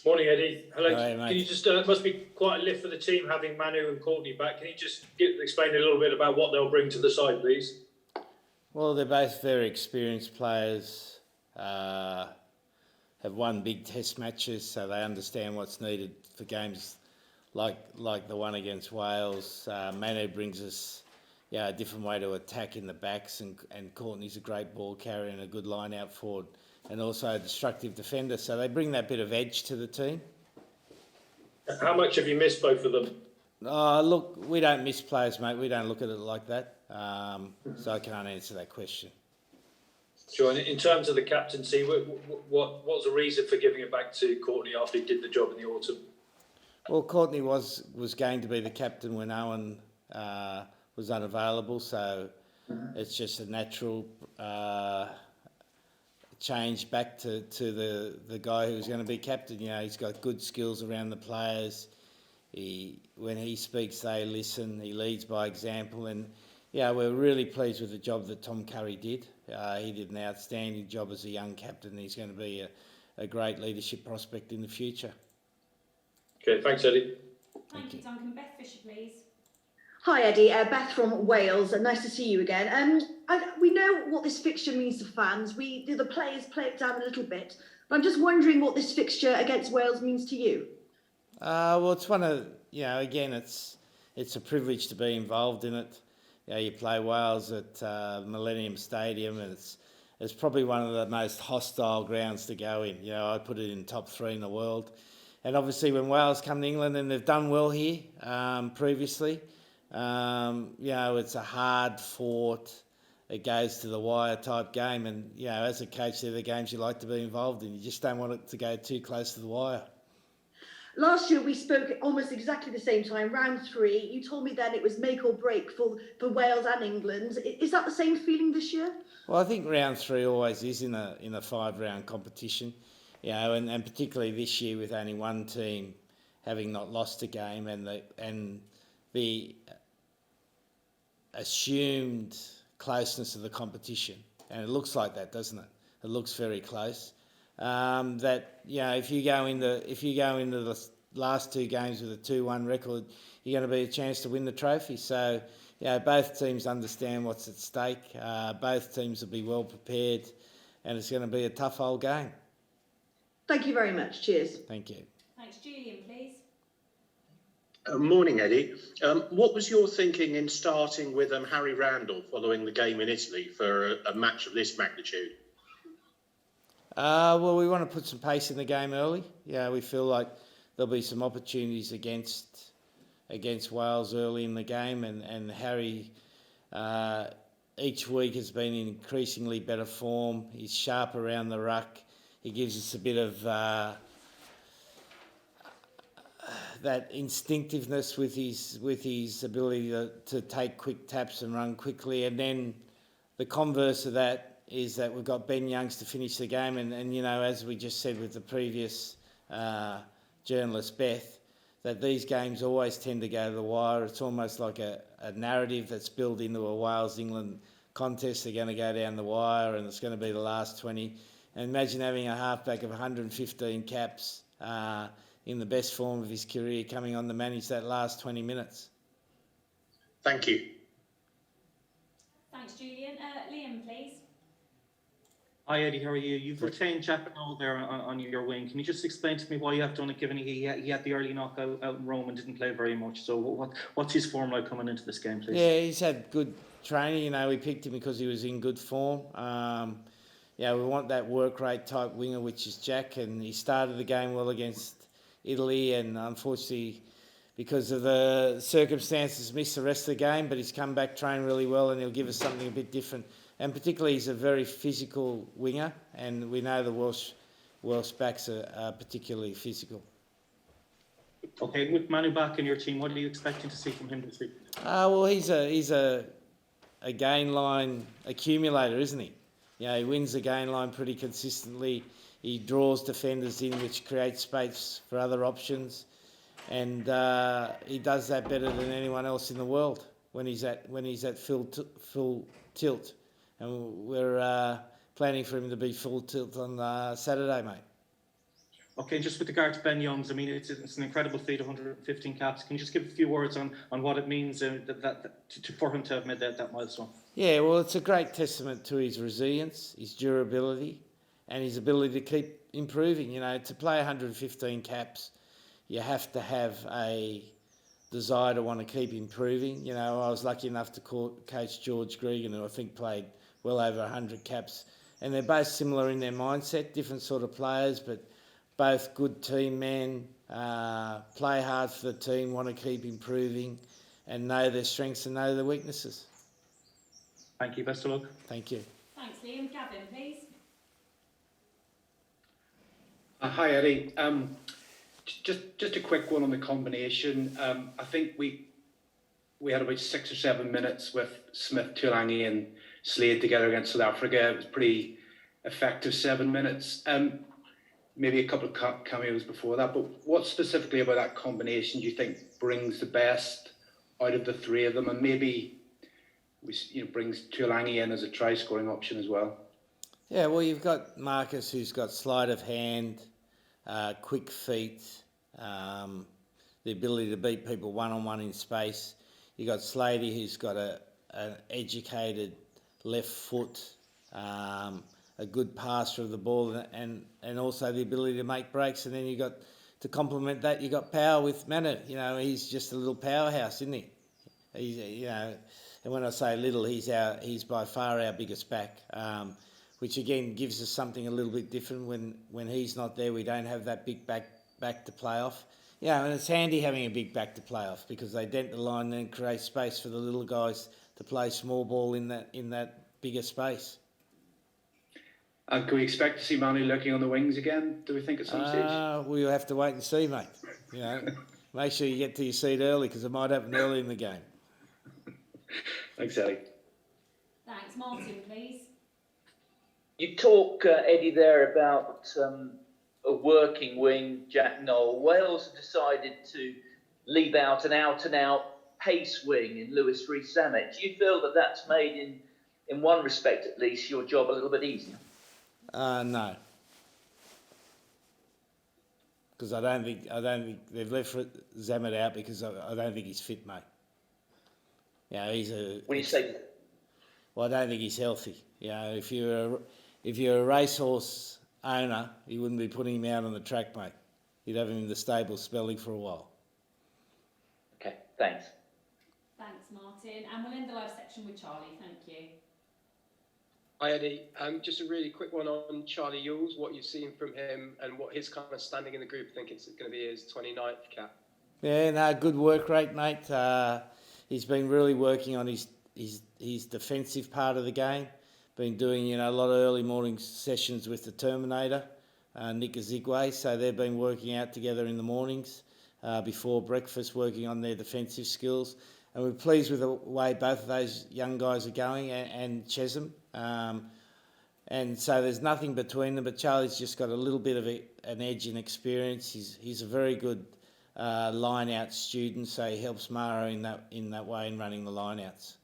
Morning, Eddie. Hello. Hi, Can you just, it must be quite a lift for the team having Manu and Courtney back. Can you just explain a little bit about what they'll bring to the side, please? Well, they're both very experienced players, have won big test matches, so they understand what's needed for games like the one against Wales. Manu brings us a different way to attack in the backs, and Courtney's a great ball carrier and a good line out forward, and also a destructive defender. So they bring that bit of edge to the team. How much have you missed both of them? Look, we don't miss players, mate. We don't look at it like that. So I can't answer that question. Sure. And in terms of the captaincy, what's the reason for giving it back to Courtney after he did the job in the autumn? Well, Courtney was going to be the captain when Owen was unavailable, so it's just a natural change back to the guy who's going to be captain. You know, he's got good skills around the players. When he speaks, they listen. He leads by example, and we're really pleased with the job that Tom Curry did. He did an outstanding job as a young captain. He's going to be a great leadership prospect in the future. Okay, thanks, Eddie. Thank you, Duncan. Beth Fisher, please. Hi, Eddie. Beth from Wales. Nice to see you again. We know what this fixture means to fans. The players play it down a little bit. But I'm just wondering what this fixture against Wales means to you. Well, it's one of, again, it's a privilege to be involved in it. You play Wales at Millennium Stadium, and it's probably one of the most hostile grounds to go in. I'd put it in top 3 in the world. And obviously when Wales come to England, and they've done well here previously, it's a hard-fought, it goes to the wire type game. And, as a coach, they're the games you like to be involved in. You just don't want it to go too close to the wire. Last year we spoke almost exactly the same time, round 3. You told me then it was make or break for Wales and England. Is that the same feeling this year? Well, I think round 3 always is in a 5-round competition, and particularly this year with only one team having not lost a game, and the assumed closeness of the competition, and it looks like that, doesn't it? It looks very close. If you go into the last 2 games with a 2-1 record, you're going to be a chance to win the trophy. So, both teams understand what's at stake. Both teams will be well prepared, and it's going to be a tough old game. Thank you very much. Cheers. Thank you. Thanks, Julian, please. Morning, Eddie. What was your thinking in starting with Harry Randall following the game in Italy for a match of this magnitude? Well, we want to put some pace in the game early. We feel like there'll be some opportunities against Wales early in the game, and Harry each week has been in increasingly better form. He's sharp around the ruck. He gives us a bit of that instinctiveness with his ability to take quick taps and run quickly. And then the converse of that is that we've got Ben Youngs to finish the game, and as we just said with the previous journalist Beth, that these games always tend to go to the wire. It's almost like a narrative that's built into a Wales-England contest. They're going to go down the wire, and it's going to be the last 20. And imagine having a halfback of 115 caps in the best form of his career coming on to manage that last 20 minutes. Thank you. Thanks, Julian. Liam, please. Hi, Eddie. How are you? You've retained Jack Bernal there on your wing. Can you just explain to me why you have done it, given he had the early knockout out in Rome and didn't play very much? So what's his form like coming into this game, please? Yeah, he's had good training. We picked him because he was in good form. We want that work rate type winger, which is Jack, and he started the game well against Italy, and unfortunately, because of the circumstances, missed the rest of the game, but he's come back, trained really well, and he'll give us something a bit different. And particularly, he's a very physical winger, and we know the Welsh backs are particularly physical. Okay, with Manu back in your team, what are you expecting to see from him this week? Well, he's a gain line accumulator, isn't he? He wins the gain line pretty consistently. He draws defenders in, which creates space for other options, and he does that better than anyone else in the world when he's at full tilt. And we're planning for him to be full tilt on Saturday, mate. Okay, just with regard to Ben Youngs, I mean, it's an incredible feat, 115 caps. Can you just give a few words on what it means for him to have made that milestone? Yeah, well, it's a great testament to his resilience, his durability, and his ability to keep improving. You know, to play 115 caps, you have to have a desire to want to keep improving. You know, I was lucky enough to coach George Gregan, who I think played well over 100 caps, and they're both similar in their mindset, different sort of players, but both good team men, play hard for the team, want to keep improving, and know their strengths and know their weaknesses. Thank you. Best of luck. Thank you. Thanks, Liam. Gavin, please. Hi, Eddie. Just a quick one on the combination. I think we had about 6 or 7 minutes with Smith, Tuilagi and Slade together against South Africa. It was pretty effective 7 minutes. Maybe a couple of cameos before that, but what specifically about that combination do you think brings the best out of the three of them, and maybe brings Tuilagi in as a try-scoring option as well? Yeah, well, you've got Marcus, who's got sleight of hand, quick feet, the ability to beat people one-on-one in space. You've got Slady, who's got an educated left foot, a good passer of the ball, and also the ability to make breaks. And then you got, to complement that, you got power with Manu. You know, he's just a little powerhouse, isn't he? He's, you know, and when I say little, he's by far our biggest back, which again gives us something a little bit different. When he's not there, we don't have that big back to play off. Yeah, and it's handy having a big back to play off, because they dent the line and create space for the little guys to play small ball in that bigger space. And can we expect to see Manu lurking on the wings again, do we think, at some stage? We'll have to wait and see, mate. You know, make sure you get to your seat early, because it might happen early in the game. Thanks, Eddie. Thanks. Martin, please. You talk, Eddie, there about a working wing, Jack Noel. Wales have decided to leave out an out-and-out pace wing in Lewis Rees-Zammit. Do you feel that that's made, in one respect at least, your job a little bit easier? No, because I don't think they've left Zammit out because I don't think he's fit, mate. Yeah, he's a. When you say, well, I don't think he's healthy. You know, if you're a racehorse owner, you wouldn't be putting him out on the track, mate. You'd have him in the stable spelling for a while. okay, thanks. Thanks, Martin. And we'll end the live section with Charlie. Thank you. Hi, Eddie. Just a really quick one on Charlie Ewels, what you've seen from him and what his kind of standing in the group. I think it's going to be his 29th cap. Yeah, no, good work rate, mate. He's been really working on his defensive part of the game. Been doing, a lot of early morning sessions with the Terminator, Nick Azigwe. So they've been working out together in the mornings before breakfast, working on their defensive skills. And we're pleased with the way both of those young guys are going, and Chesham. And so there's nothing between them, but Charlie's just got a little bit of an edge in experience. He's a very good line-out student, so he helps Mara in that way in running the line-outs.